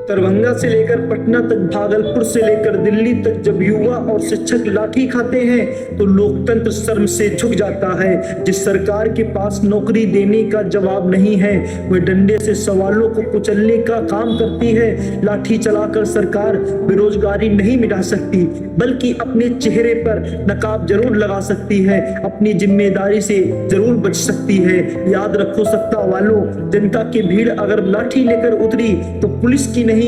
दरभंगा से लेकर पटना तक, भागलपुर से लेकर दिल्ली तक जब युवा और शिक्षक लाठी खाते हैं तो लोकतंत्र शर्म से झुक जाता है। जिस सरकार के पास नौकरी देने का जवाब नहीं है वह डंडे से सवालों को कुचलने का काम करती है। लाठी चलाकर सरकार बेरोजगारी नहीं मिटा सकती, बल्कि अपने चेहरे पर नकाब जरूर लगा सकती है, अपनी जिम्मेदारी से जरूर बच सकती है। याद रखो सत्ता वालों, जनता की भीड़ अगर लाठी लेकर उतरी तो पुलिस की नहीं,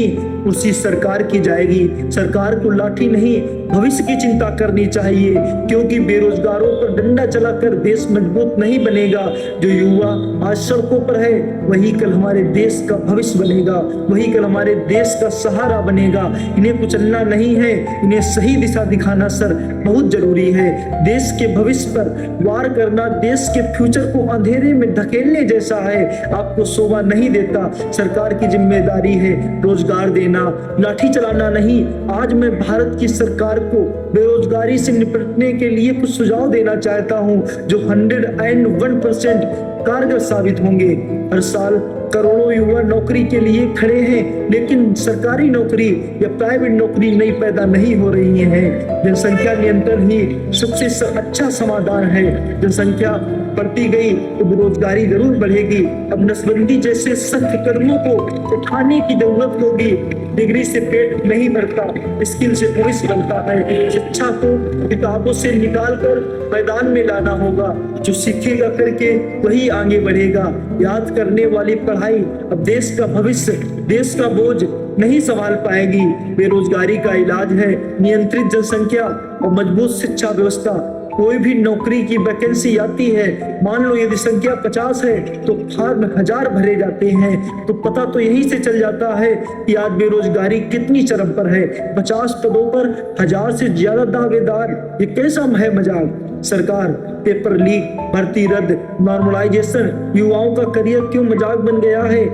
उसी सरकार की जाएगी। सरकार को लाठी नहीं भविष्य की चिंता करनी चाहिए, क्योंकि बेरोजगारों पर डंडा चलाकर देश मजबूत नहीं बनेगा। जो युवा आज सड़कों पर है वही कल हमारे देश का भविष्य बनेगा, वही कल हमारे देश का सहारा बनेगा। इन्हें कुचलना नहीं है, इन्हें सही दिशा दिखाना सर बहुत जरूरी है। देश के भविष्य पर वार करना देश के फ्यूचर को अंधेरे में धकेलने जैसा है। आपको शोभा नहीं देता। सरकार की जिम्मेदारी है रोजगार देना, लाठी चलाना नहीं। आज मैं भारत की सरकार को बेरोजगारी से निपटने के लिए कुछ सुझाव देना चाहता हूं जो 101% कारगर साबित होंगे। हर साल करोड़ों युवा नौकरी के लिए खड़े हैं, लेकिन सरकारी नौकरी या प्राइवेट नौकरी नई पैदा नहीं हो रही है। जनसंख्या नियंत्रण ही सबसे अच्छा समाधान है। जनसंख्या बढ़ती गई तो बेरोजगारी जरूर बढ़ेगी। अब नसबंदी जैसे सख्त कदमों को उठाने की जरूरत होगी। डिग्री से पेट नहीं भरता, स्किल से भविष्य बनता है। शिक्षा को किताबों से निकालकर मैदान में लाना होगा। जो सीखेगा करके वही आगे बढ़ेगा। याद करने वाली पढ़ाई अब देश का भविष्य, देश का बोझ नहीं संभाल पाएगी। बेरोजगारी का इलाज है नियंत्रित जनसंख्या और मजबूत शिक्षा व्यवस्था। कोई भी नौकरी की वैकेंसी आती है, मान लो यदि संख्या 50 है तो फॉर्म 1000 भरे जाते हैं, तो पता तो यही से चल जाता है कि आज बेरोजगारी कितनी चरम पर है। 50 पदों पर 1000 से ज्यादा दावेदार, ये कैसा है मजाक। सरकार पेपर लीक, भर्ती रद्द, नॉर्मलाइजेशन, युवाओं का करियर क्यों मजाक बन गया है।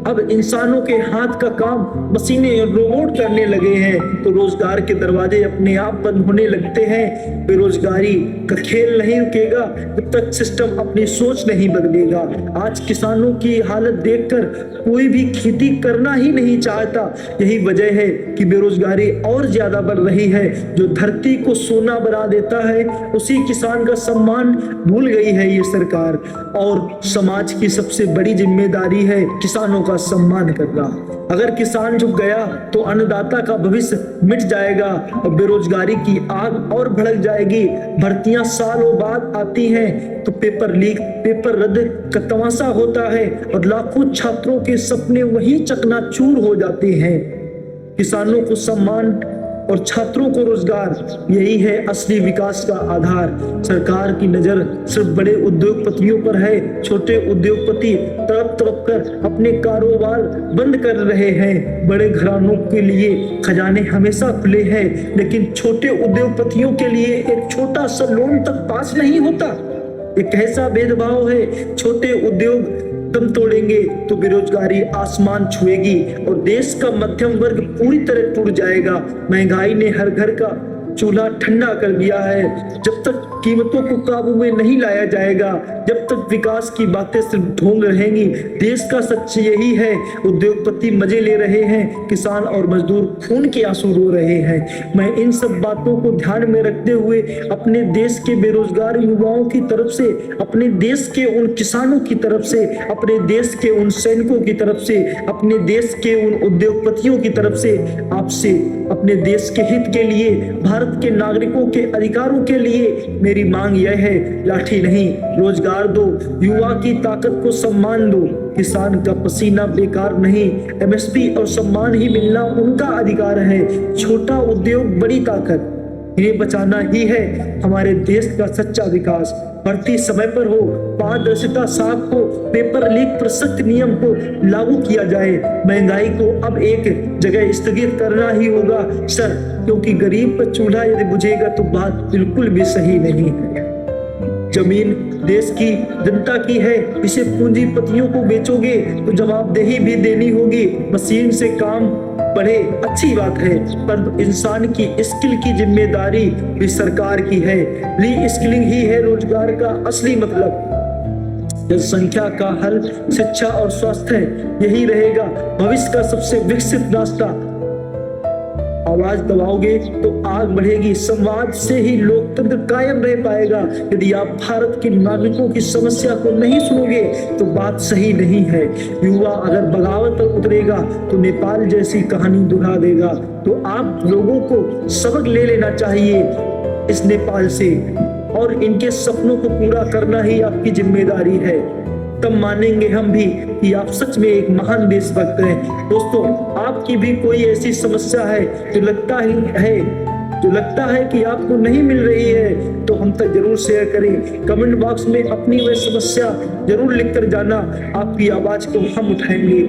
अब इंसानों के हाथ का काम मशीनें और रोबोट करने लगे हैं तो रोजगार के दरवाजे अपने आप बंद होने लगते हैं। बेरोजगारी का खेल नहीं रुकेगा जब तक सिस्टम अपनी सोच नहीं बदलेगा। आज किसानों की हालत देखकर कोई भी खेती करना ही नहीं चाहता। यही वजह है कि बेरोजगारी और ज्यादा बढ़ रही है। जो धरती को सोना बना देता है उसी किसान का सम्मान भूल गई है ये सरकार। और समाज की सबसे बड़ी जिम्मेदारी है किसानों का सम्मान करना। अगर किसान झुक गया तो अन्नदाता का भविष्य मिट जाएगा और बेरोजगारी की आग और भड़क जाएगी। भर्तियां सालों बाद आती हैं तो पेपर लीक, पेपर रद्द का तमाशा होता है और लाखों छात्रों के सपने वहीं चकनाचूर हो जाते हैं। किसानों को सम्मान और छात्रों को रोजगार, यही है असली विकास का आधार। सरकार की नजर सिर्फ बड़े उद्योगपतियों पर है। छोटे उद्योगपति तड़प तड़प कर अपने कारोबार बंद कर रहे हैं। बड़े घरानों के लिए खजाने हमेशा खुले हैं, लेकिन छोटे उद्योगपतियों के लिए एक छोटा सा लोन तक पास नहीं होता। एक ऐसा भेदभाव है। छोटे उद्योग दम तोड़ेंगे तो बेरोजगारी आसमान छुएगी और देश का मध्यम वर्ग पूरी तरह टूट जाएगा। महंगाई ने हर घर का चूल्हा ठंडा कर दिया है। जब तक कीमतों को काबू में नहीं लाया जाएगा, जब तक विकास की बातें सिर्फ ढोंग रहेंगी। देश का सच यही है। उद्योगपति मजे ले रहे हैं, किसान और मजदूर खून के आंसू रो रहे हैं। मैं इन सब बातों को ध्यान में रखते हुए अपने देश के बेरोजगार युवाओं की तरफ से, अपने देश के उन किसानों की तरफ से, अपने देश के उन सैनिकों की तरफ से, अपने देश के उन उद्योगपतियों की तरफ से आपसे अपने देश के हित के लिए, भारत के नागरिकों के अधिकारों के लिए मेरी मांग यह है, लाठी नहीं रोजगार दो, युवा की ताकत को सम्मान दो। किसान का पसीना बेकार नहीं, एमएसपी और सम्मान ही मिलना उनका अधिकार है। छोटा उद्योग बड़ी ताकत, इन्हें बचाना ही है हमारे देश का सच्चा विकास। भर्ती समय पर हो, पारदर्शिता साफ हो, पेपर लीक पर सख्त नियम को लागू किया जाए। महंगाई को अब एक जगह स्थगित करना ही होगा सर, क्योंकि गरीब का चूल्हा यदि बुझेगा तो बात बिल्कुल भी सही नहीं है। जमीन देश की जनता की है, इसे पूंजीपतियों को बेचोगे तो जवाबदेही भी देनी होगी। मशीन से काम बढ़े अच्छी बात है, पर इंसान की स्किल की जिम्मेदारी भी सरकार की है। री स्किलिंग ही है रोजगार का असली मतलब। जनसंख्या का हल शिक्षा और स्वास्थ्य है, यही रहेगा भविष्य का सबसे विकसित रास्ता। आवाज दबाओगे तो आग बढ़ेगी, संवाद से ही लोकतंत्र कायम रह पाएगा। यदि आप भारत के नागरिकों की समस्या को नहीं सुनोगे तो बात सही नहीं है। युवा अगर बगावत पर उतरेगा तो नेपाल जैसी कहानी दोहरा देगा। तो आप लोगों को सबक ले लेना चाहिए इस नेपाल से, और इनके सपनों को पूरा करना ही आपकी जिम्मेदारी है। तब मानेंगे हम भी कि आप सच में एक महान देशभक्त हैं। दोस्तों, आपकी भी कोई ऐसी समस्या है जो लगता है कि आपको नहीं मिल रही है, तो हम तक जरूर शेयर करें। कमेंट बॉक्स में अपनी वह समस्या जरूर लिखकर जाना, आपकी आवाज को हम उठाएंगे।